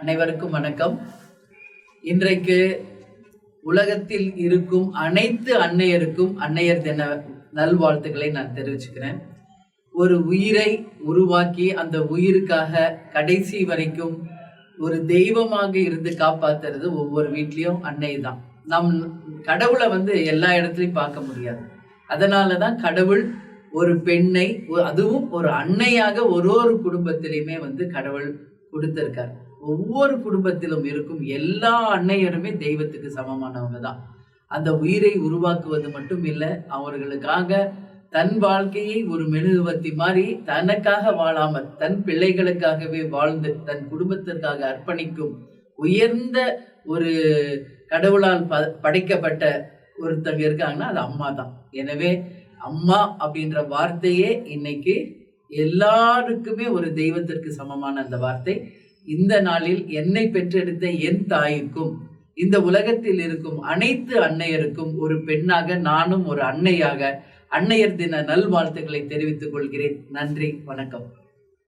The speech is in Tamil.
அனைவருக்கும் வணக்கம். இன்றைக்கு உலகத்தில் இருக்கும் அனைத்து அன்னையருக்கும் அன்னையர் தின நல்வாழ்த்துக்களை நான் தெரிவிச்சுக்கிறேன். ஒரு உயிரை உருவாக்கி அந்த உயிருக்காக கடைசி வரைக்கும் ஒரு தெய்வமாக இருந்து காப்பாத்துறது ஒவ்வொரு வீட்லயும் அன்னை தான். நம் கடவுளை எல்லா இடத்துலையும் பார்க்க முடியாது. அதனாலதான் கடவுள் ஒரு பெண்ணை, அதுவும் ஒரு அன்னையாக ஒரு குடும்பத்திலையுமே கடவுள் கொடுத்திருக்கார். ஒவ்வொரு குடும்பத்திலும் இருக்கும் எல்லா அன்னையருமே தெய்வத்துக்கு சமமானவங்க தான். அந்த உயிரை உருவாக்குவது மட்டும் இல்லை, அவர்களுக்காக தன் வாழ்க்கையை ஒரு மெழுகுவர்த்தி மாதிரி தனக்காக வாழாமல் தன் பிள்ளைகளுக்காகவே வாழ்ந்து தன் குடும்பத்திற்காக அர்ப்பணிக்கும் உயர்ந்த ஒரு கடவுளால் படைக்கப்பட்ட ஒருத்தங்க இருக்காங்கன்னா அது அம்மா தான். எனவே அம்மா அப்படின்ற வார்த்தையே இன்னைக்கு எல்லாருக்குமே ஒரு தெய்வத்திற்கு சமமான அந்த வார்த்தை. இந்த நாளில் என்னை பெற்றெடுத்த என் தாய்க்கும் இந்த உலகத்தில் இருக்கும் அனைத்து அன்னையருக்கும் ஒரு பெண்ணாக நானும் ஒரு அன்னையாக அன்னையர் தின நல்வாழ்த்துக்களை தெரிவித்துக் கொள்கிறேன். நன்றி, வணக்கம்.